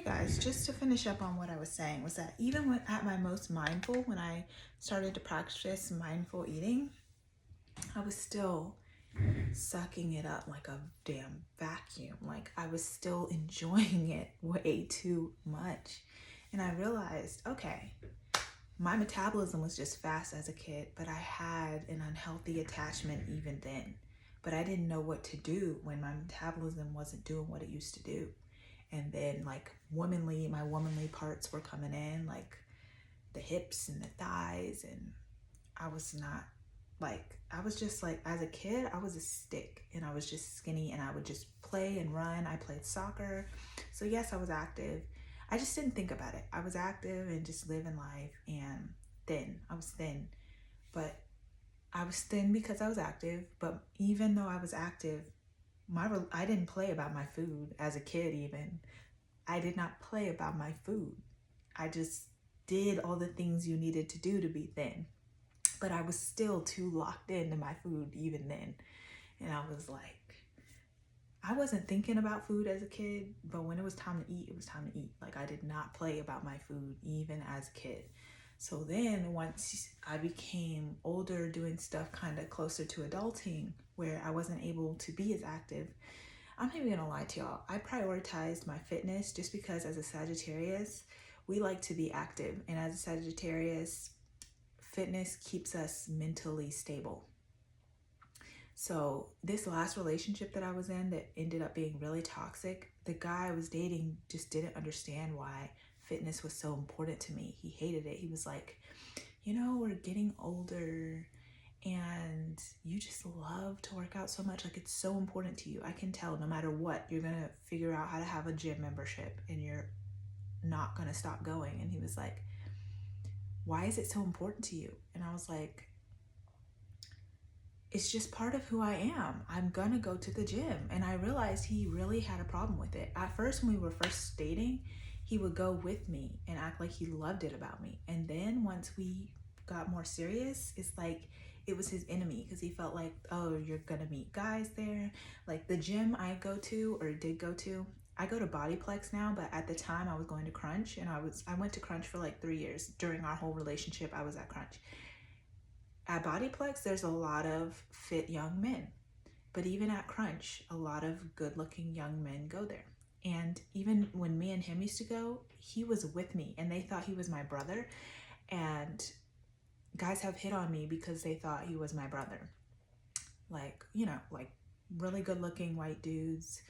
Hey guys, just to finish up on what I was saying was that even when at my most mindful, when I started to practice mindful eating, I was still sucking it up like a damn vacuum. Like I was still enjoying it way too much. And I realized, okay, my metabolism was just fast as a kid, but I had an unhealthy attachment even then. But I didn't know what to do when my metabolism wasn't doing what it used to do. And then like my womanly parts were coming in, like the hips and the thighs, and I was not I was just like, as a kid, I was a stick and I was just skinny and I would just play and run. I played soccer. So yes, I was active. I just didn't think about it. I was active and just living life and thin. I was thin, but I was thin because I was active. But even though I was active, I didn't play about my food as a kid even. I did not play about my food. I just did all the things you needed to do to be thin. But I was still too locked into my food even then. And I was like, I wasn't thinking about food as a kid, but when it was time to eat, it was time to eat. Like I did not play about my food even as a kid. So then once I became older, doing stuff kind of closer to adulting, where I wasn't able to be as active, I'm not even gonna lie to y'all. I prioritized my fitness just because as a Sagittarius, we like to be active. And as a Sagittarius, fitness keeps us mentally stable. So this last relationship that I was in that ended up being really toxic, the guy I was dating just didn't understand why fitness was so important to me. He hated it. He was like, we're getting older and you just love to work out so much. Like it's so important to you. I can tell no matter what, you're going to figure out how to have a gym membership and you're not going to stop going. And he was like, why is it so important to you? And I was like, it's just part of who I am. I'm gonna go to the gym. And I realized he really had a problem with it. At first, when we were first dating, he would go with me and act like he loved it about me. And then once we got more serious, it's like it was his enemy because he felt like, oh, you're gonna meet guys there. Like the gym I go to or did go to, I go to Bodyplex now, but at the time I was going to Crunch and I went to Crunch for like 3 years. During our whole relationship, I was at Crunch. At Bodyplex, there's a lot of fit young men. But even at Crunch, a lot of good looking young men go there. And even when me and him used to go, he was with me and they thought he was my brother. And guys have hit on me because they thought he was my brother. Like really good looking white dudes,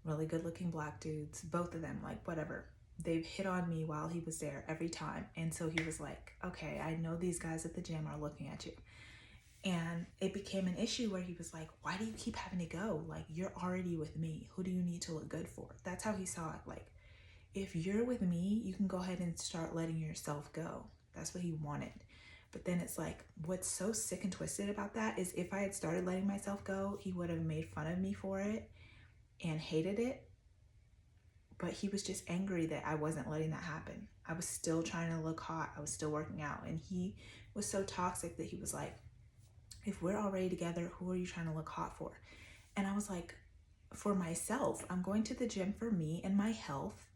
really good looking black dudes, both of them, like whatever. They've hit on me while he was there every time. And so he was like, okay, I know these guys at the gym are looking at you. And it became an issue where he was like, why do you keep having to go? Like, you're already with me. Who do you need to look good for? That's how he saw it. Like, if you're with me, you can go ahead and start letting yourself go. That's what he wanted. But then it's like, what's so sick and twisted about that is if I had started letting myself go, he would have made fun of me for it and hated it. But he was just angry that I wasn't letting that happen. I was still trying to look hot. I was still working out. And he was so toxic that he was like, if we're already together, who are you trying to look hot for? And I was like, for myself. I'm going to the gym for me and my health,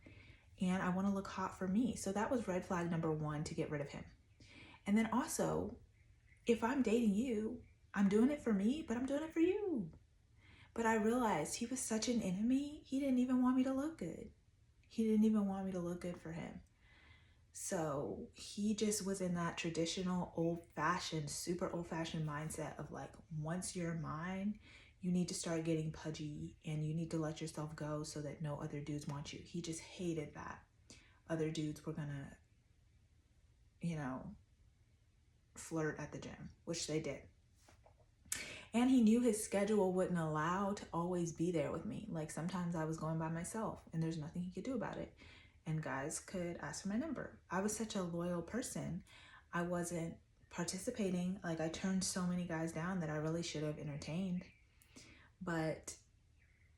and I want to look hot for me. So that was red flag number 1 to get rid of him. And then also, if I'm dating you, I'm doing it for me, but I'm doing it for you. But I realized he was such an enemy, he didn't even want me to look good. He didn't even want me to look good for him. So he just was in that traditional super old fashioned mindset of like, once you're mine, you need to start getting pudgy and you need to let yourself go so that no other dudes want you. He just hated that other dudes were gonna, flirt at the gym, which they did. And he knew his schedule wouldn't allow to always be there with me. Like sometimes I was going by myself and there's nothing he could do about it. And guys could ask for my number. I was such a loyal person. I wasn't participating. Like I turned so many guys down that I really should have entertained. But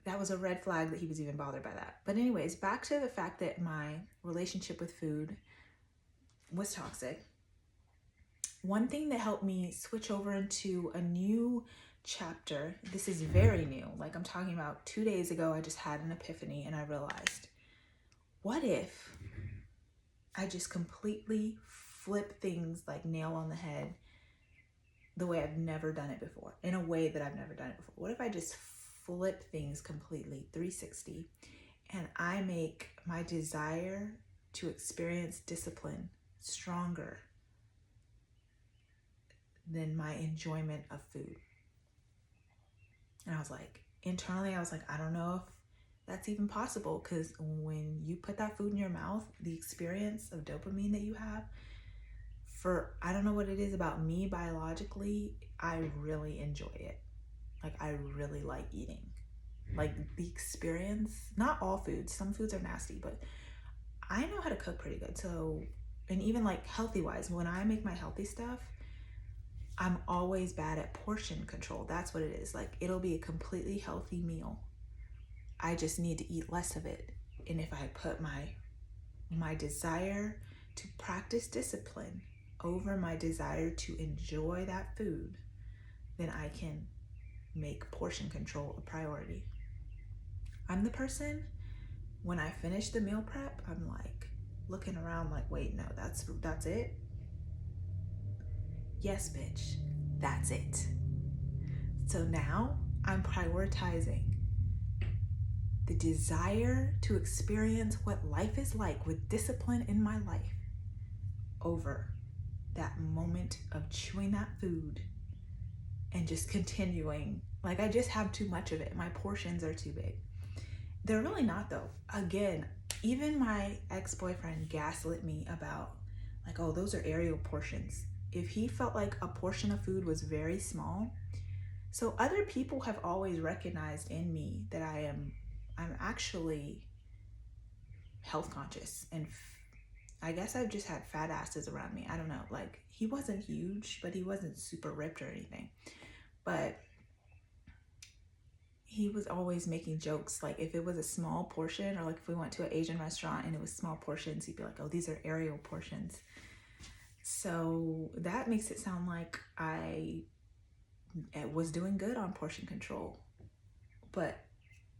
that was a red flag that he was even bothered by that. But anyways, back to the fact that my relationship with food was toxic. One thing that helped me switch over into a new chapter, this is very new. Like I'm talking about 2 days ago, I just had an epiphany and I realized, what if I just completely flip things like nail on the head the way I've never done it before, in a way that I've never done it before? What if I just flip things completely 360 and I make my desire to experience discipline stronger than my enjoyment of food? And I was like, internally, I was like, I don't know if that's even possible, because when you put that food in your mouth, the experience of dopamine that you have, I don't know what it is about me biologically, I really enjoy it. Like, I really like eating. Like, the experience, not all foods, some foods are nasty, but I know how to cook pretty good. So, and even like healthy wise, when I make my healthy stuff, I'm always bad at portion control. That's what it is. Like, it'll be a completely healthy meal. I just need to eat less of it. And if I put my desire to practice discipline over my desire to enjoy that food, then I can make portion control a priority. I'm the person, when I finish the meal prep, I'm like looking around like, wait, no, that's it? Yes, bitch, that's it. So now I'm prioritizing the desire to experience what life is like with discipline in my life over that moment of chewing that food and just continuing. Like, I just have too much of it. My portions are too big. They're really not, though. Again, even my ex-boyfriend gaslit me about, like, oh, those are Ariel portions. If he felt like a portion of food was very small. So other people have always recognized in me that I'm actually health conscious, and I guess I've just had fat asses around me. I don't know. Like, he wasn't huge, but he wasn't super ripped or anything. But he was always making jokes. Like, if it was a small portion, or like if we went to an Asian restaurant and it was small portions, he'd be like, oh, these are Ariel portions. So that makes it sound like I was doing good on portion control. But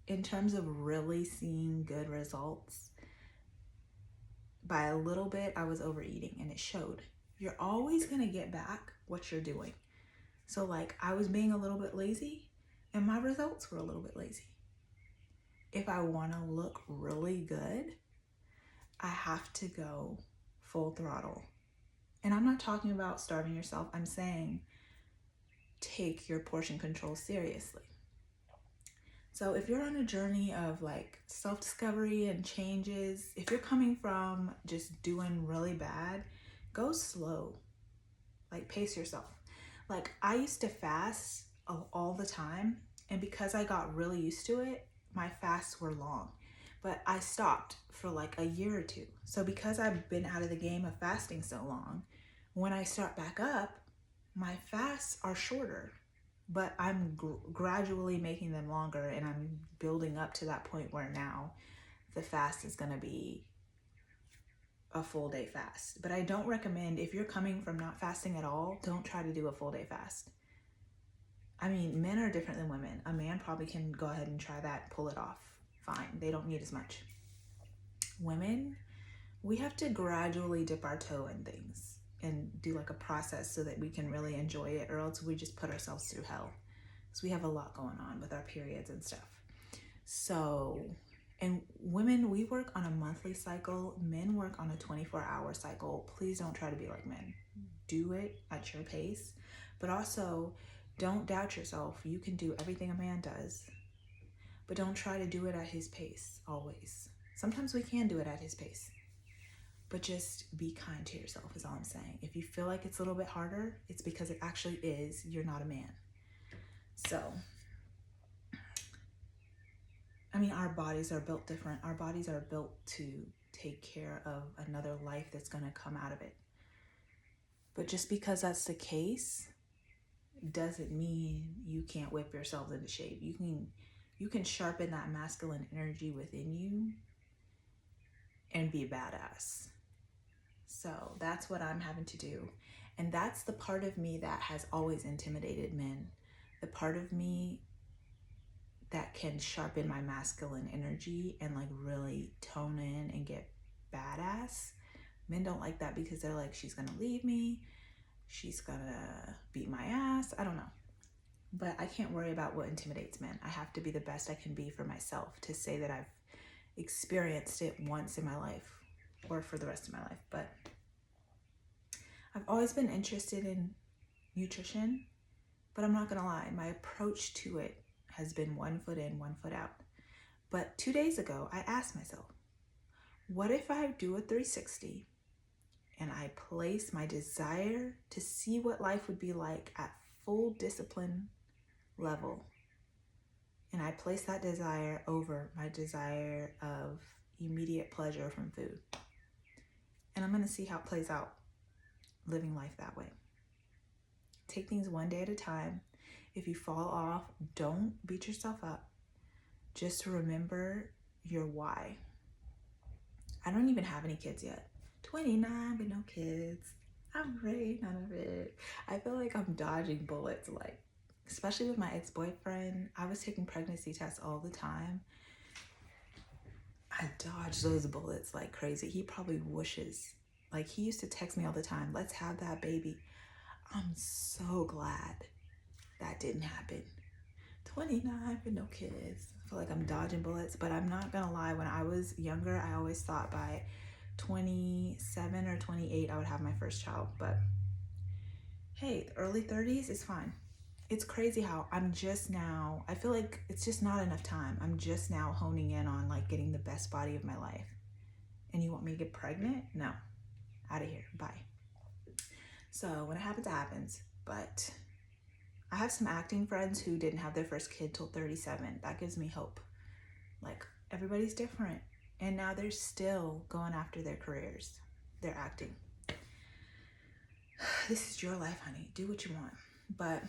in terms of really seeing good results, by a little bit, I was overeating, and it showed. You're always going to get back what you're doing. So like, I was being a little bit lazy, and my results were a little bit lazy. If I want to look really good, I have to go full throttle. And I'm not talking about starving yourself. I'm saying take your portion control seriously. So if you're on a journey of like self-discovery and changes, if you're coming from just doing really bad, go slow. Like, pace yourself. Like, I used to fast all the time, and because I got really used to it, my fasts were long. But I stopped for like a year or two. So because I've been out of the game of fasting so long, when I start back up, my fasts are shorter. But I'm gradually making them longer, and I'm building up to that point where now the fast is going to be a full day fast. But I don't recommend, if you're coming from not fasting at all, don't try to do a full day fast. I mean, men are different than women. A man probably can go ahead and try that, pull it off. Fine. They don't need as much. Women, we have to gradually dip our toe in things and do like a process so that we can really enjoy it, or else we just put ourselves through hell. So we have a lot going on with our periods and stuff. So, and women, we work on a monthly cycle. Men work on a 24-hour cycle. Please don't try to be like men. Do it at your pace, but also don't doubt yourself. You can do everything a man does, but don't try to do it at his pace always. Sometimes we can do it at his pace. But just be kind to yourself is all I'm saying. If you feel like it's a little bit harder, it's because it actually is. You're not a man. So, I mean, our bodies are built different. Our bodies are built to take care of another life that's going to come out of it. But just because that's the case doesn't mean you can't whip yourself into shape. You can sharpen that masculine energy within you and be badass. So that's what I'm having to do. And that's the part of me that has always intimidated men. The part of me that can sharpen my masculine energy and like really tone in and get badass. Men don't like that because they're like, she's gonna leave me, she's gonna beat my ass. I don't know. But I can't worry about what intimidates men. I have to be the best I can be for myself to say that I've experienced it once in my life or for the rest of my life. But I've always been interested in nutrition, but I'm not gonna lie, my approach to it has been 1 foot in, 1 foot out. But 2 days ago, I asked myself, what if I do a 360 and I place my desire to see what life would be like at full discipline level, and I place that desire over my desire of immediate pleasure from food. And I'm gonna see how it plays out living life that way. Take things one day at a time. If you fall off, don't beat yourself up. Just remember your why. I don't even have any kids yet. 29 with no kids. I'm great, none of it. I feel like I'm dodging bullets, like, especially with my ex-boyfriend. I was taking pregnancy tests all the time. I dodged those bullets like crazy. He probably wishes, like, he used to text me all the time, let's have that baby. I'm so glad that didn't happen. 29 with no kids. I feel like I'm dodging bullets, but I'm not gonna lie, when I was younger, I always thought by 27 or 28 I would have my first child. But hey, early 30s is fine. It's crazy how I'm just now, I feel like it's just not enough time. I'm just now honing in on like getting the best body of my life. And you want me to get pregnant? No, out of here, bye. So when it happens, it happens. But I have some acting friends who didn't have their first kid till 37. That gives me hope. Like, everybody's different. And now they're still going after their careers. They're acting. This is your life, honey. Do what you want. But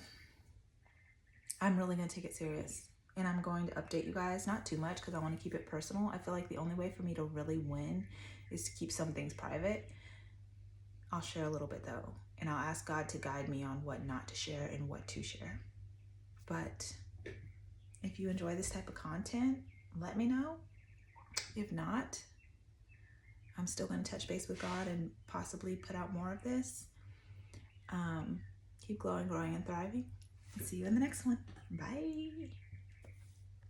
I'm really going to take it serious. And I'm going to update you guys, not too much because I want to keep it personal. I feel like the only way for me to really win is to keep some things private. I'll share a little bit though. And I'll ask God to guide me on what not to share and what to share. But if you enjoy this type of content, let me know. If not, I'm still going to touch base with God and possibly put out more of this. Keep glowing, growing, and thriving. See you in the next one. Bye.